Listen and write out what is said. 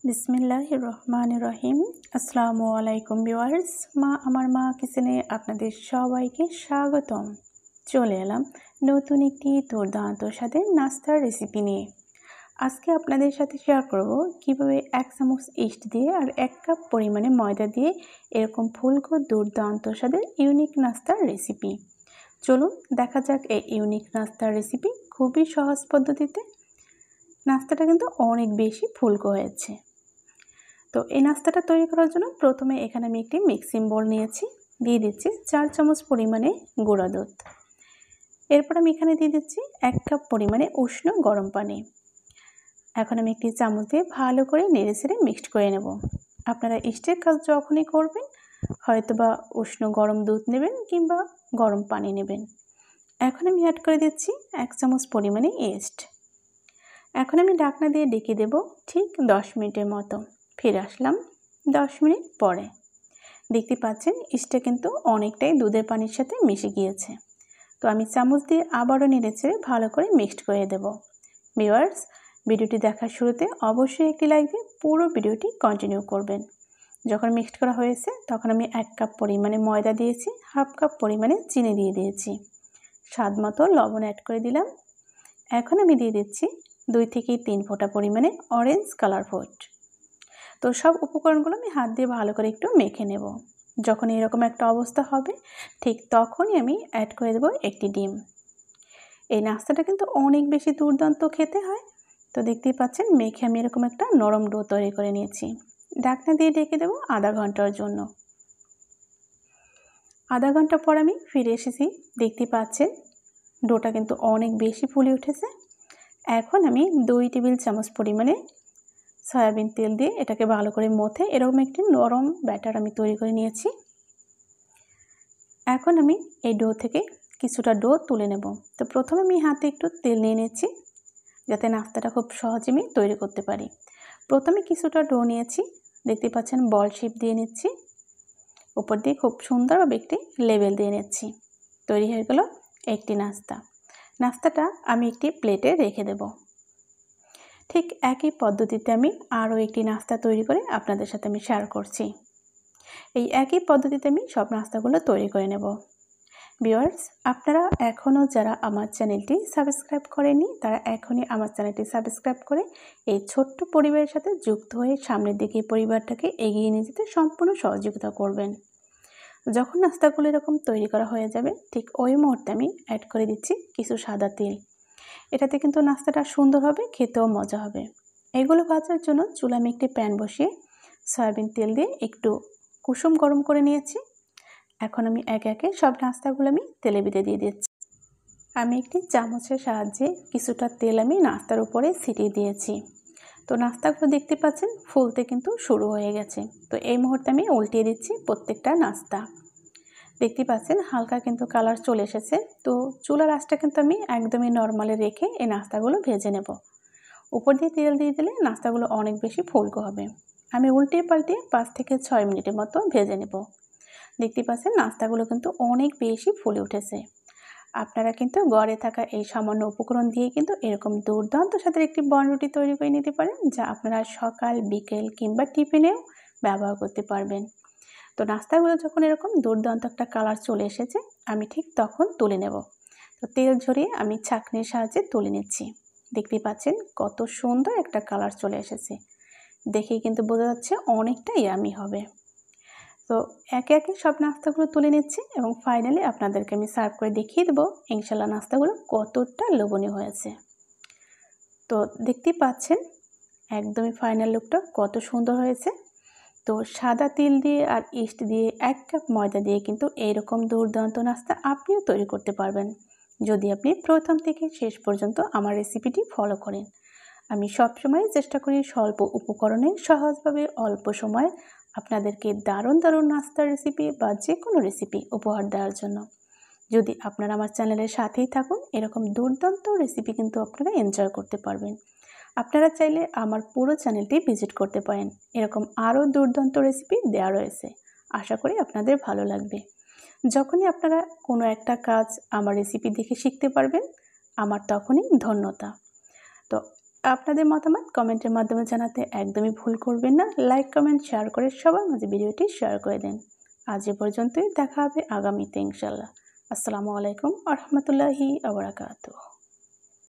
বিসমিল্লাহির রহমানির রহিম। আসসালামু আলাইকুম ভিউয়ার্স। মা কিচেনে আপনাদের সবাইকে স্বাগতম। চলে এলাম নতুন একটি দুর্দান্ত স্বাদের নাস্তার রেসিপি নিয়ে। আজকে আপনাদের সাথে শেয়ার করব কিভাবে 1 চামচ ইস্ট দিয়ে আর 1 কাপ পরিমাণে ময়দা দিয়ে এরকম ফুলকো দুর্দান্ত স্বাদের ইউনিক নাস্তার রেসিপি। চলুন দেখা যাক এই ইউনিক নাস্তার রেসিপি। খুবই সহজ পদ্ধতিতে নাস্তাটা কিন্তু অনেক বেশি ফুলকো হয়েছে। তো এই নাস্তাটা তৈরি করার জন্য প্রথমে এখানে আমি একটি মিক্সিং বোল নিয়েছি, দিয়ে দিচ্ছি 4 চামচ পরিমাণে গুঁড়া দুধ। এরপর আমি এখানে দিয়ে দিচ্ছি 1 কাপ পরিমাণে উষ্ণ গরম পানি। এখন আমি একটি চামচ দিয়ে ভালো করে নেড়েচেড়ে মিক্সড করে নেব। আপনারা ইস্টের কাজ যখনই করবেন হয়তোবা উষ্ণ গরম দুধ নেবেন কিংবা গরম পানি নেবেন। এখন আমি অ্যাড করে দিচ্ছি 1 চামচ পরিমাণে ইস্ট। এখন আমি ঢাকনা দিয়ে ঢেকে দেব ঠিক 10 মিনিটের মতো। ফিরে আসলাম 10 মিনিট পরে। দেখতে পাচ্ছেন ইস্টটা কিন্তু অনেকটাই দুধের পানির সাথে মিশে গিয়েছে। তো আমি চামচ দিয়ে আবারও নেড়েচেড়ে ভালো করে মিক্সড করে দেব। ভিউয়ার্স, ভিডিওটি দেখার শুরুতে অবশ্যই একটি লাইক দিয়ে পুরো ভিডিওটি কন্টিনিউ করবেন। যখন মিক্সড করা হয়েছে তখন আমি 1 কাপ পরিমাণে ময়দা দিয়েছি, হাফ কাপ পরিমাণে চিনি দিয়ে দিয়েছি, স্বাদ মতো লবণ অ্যাড করে দিলাম। এখন আমি দিয়ে দিচ্ছি 2 থেকে 3 ফোঁটা পরিমাণে অরেঞ্জ কালার ফুড। তো সব উপকরণগুলো আমি হাত দিয়ে ভালো করে একটু মেখে নেব। যখন এরকম একটা অবস্থা হবে ঠিক তখনই আমি অ্যাড করে দেব একটি ডিম। এই নাস্তাটা কিন্তু অনেক বেশি দুর্দান্ত খেতে হয়। তো দেখতেই পাচ্ছেন মেখে আমি এরকম একটা নরম ডো তৈরি করে নিয়েছি। ঢাকনা দিয়ে ঢেকে দেব আধা ঘন্টার জন্য। আধা ঘন্টা পর আমি ফিরে এসেছি। দেখতেই পাচ্ছেন ডোটা কিন্তু অনেক বেশি ফুলে উঠেছে। এখন আমি 2 টেবিল চামচ পরিমাণে সয়াবিন তেল দিয়ে এটাকে ভালো করে মথে এরকম একটি নরম ব্যাটার আমি তৈরি করে নিয়েছি। এখন আমি এই ডো থেকে কিছুটা ডো তুলে নেব। তো প্রথমে আমি হাতে একটু তেল নিয়ে নিচ্ছি যাতে নাস্তাটা খুব সহজে আমি তৈরি করতে পারি। প্রথমে কিছুটা ডো নিয়েছি, দেখতে পাচ্ছেন বল শেপ দিয়ে নিচ্ছি, উপর দিয়ে খুব সুন্দরভাবে একটি লেবেল দিয়ে নিচ্ছি। তৈরি হয়ে গেল একটি নাস্তাটা আমি একটি প্লেটে রেখে দেব। ঠিক একই পদ্ধতিতে আমি আরও একটি নাস্তা তৈরি করে আপনাদের সাথে আমি শেয়ার করছি। এই একই পদ্ধতিতে আমি সব নাস্তাগুলো তৈরি করে নেব। ভিউয়ার্স, আপনারা এখনও যারা আমার চ্যানেলটি সাবস্ক্রাইব করেননি তারা এখনই আমার চ্যানেলটি সাবস্ক্রাইব করে এই ছোট্ট পরিবারের সাথে যুক্ত হয়ে সামনের দিকে পরিবারটাকে এগিয়ে নিয়ে যেতে সম্পূর্ণ সহযোগিতা করবেন। যখন নাস্তাগুলো এরকম তৈরি করা হয়ে যাবে ঠিক ওই মুহূর্তে আমি অ্যাড করে দিচ্ছি কিছু সাদা তেল। এটাতে কিন্তু নাস্তাটা সুন্দর হবে, খেতেও মজা হবে। এগুলো ভাজার জন্য চুলায় আমি একটি প্যান বসিয়ে সয়াবিন তেল দিয়ে একটু কুসুম গরম করে নিয়েছি। এখন আমি একে একে সব নাস্তাগুলো আমি তেলে ভিতরে দিয়ে দিচ্ছি। আমি একটি চামচের সাহায্যে কিছুটা তেল আমি নাস্তার উপরে ছিটিয়ে দিয়েছি। তো নাস্তাগুলো দেখতে পাচ্ছেন ফুলতে কিন্তু শুরু হয়ে গেছে। তো এই মুহূর্তে আমি উল্টিয়ে দিচ্ছি প্রত্যেকটা নাস্তা। দেখতে পাচ্ছেন হালকা কিন্তু কালার চলে এসেছে। তো চুলার আঁচটা কিন্তু আমি একদমই নর্মালে রেখে এই নাস্তাগুলো ভেজে নেব। উপর দিয়ে তেল দিয়ে দিলে নাস্তাগুলো অনেক বেশি ফুলকো হবে। আমি উল্টে পাল্টে 5 থেকে 6 মিনিটের মতো ভেজে নেব। দেখতে পাচ্ছেন নাস্তাগুলো কিন্তু অনেক বেশি ফুলে উঠেছে। আপনারা কিন্তু ঘরে থাকা এই সামান্য উপকরণ দিয়ে কিন্তু এরকম দুর্দান্ত স্বাদের একটি বনরুটি তৈরি করে নিতে পারেন, যা আপনারা সকাল বিকেল কিংবা টিফিনেও ব্যবহার করতে পারবেন। তো নাস্তাগুলো যখন এরকম দুর্দান্ত একটা কালার চলে এসেছে আমি ঠিক তখন তুলে নেব। তো তেল ঝরিয়ে আমি ছাঁকনির সাহায্যে তুলে নিচ্ছি। দেখতে পাচ্ছেন কত সুন্দর একটা কালার চলে এসেছে। দেখেই কিন্তু বোঝা যাচ্ছে অনেকটা ইয়ামি হবে। তো একে একে সব নাস্তাগুলো তুলে নিচ্ছি এবং ফাইনালি আপনাদেরকে আমি সার্ভ করে দেখিয়ে দেবো ইনশাল্লাহ নাস্তাগুলো কতটা লোভনীয় হয়েছে। তো দেখতেই পাচ্ছেন একদমই ফাইনাল লুকটা কত সুন্দর হয়েছে। তো সাদা তিল দিয়ে আর ইস্ট দিয়ে 1 কাপ ময়দা দিয়ে কিন্তু এইরকম দুর্দান্ত নাস্তা আপনিও তৈরি করতে পারবেন যদি আপনি প্রথম থেকে শেষ পর্যন্ত আমার রেসিপিটি ফলো করেন। আমি সবসময় চেষ্টা করি স্বল্প উপকরণে সহজভাবে অল্প সময়ে আপনাদেরকে দারুণ নাস্তার রেসিপি বা যে কোনো রেসিপি উপহার দেওয়ার জন্য। যদি আপনারা আমার চ্যানেলের সাথেই থাকুন এরকম দুর্দান্ত রেসিপি কিন্তু আপনারা এনজয় করতে পারবেন। আপনারা চাইলে আমার পুরো চ্যানেলটি ভিজিট করতে পারেন, এরকম আরও দুর্দান্ত রেসিপি দেওয়া রয়েছে। আশা করি আপনাদের ভালো লাগবে। যখনই আপনারা কোনো একটা কাজ আমার রেসিপি দেখে শিখতে পারবেন আমার তখনই ধন্যতা। তো আপনাদের মতামত কমেন্টের মাধ্যমে জানাতে একদমই ভুল করবেন না। লাইক, কমেন্ট, শেয়ার করে সবার মাঝে ভিডিওটি শেয়ার করে দিন। আজ এ পর্যন্তই, দেখা হবে আগামীতে ইনশাআল্লাহ। আসসালামু আলাইকুম ওয়া রাহমাতুল্লাহি ওয়া বারাকাতুহু।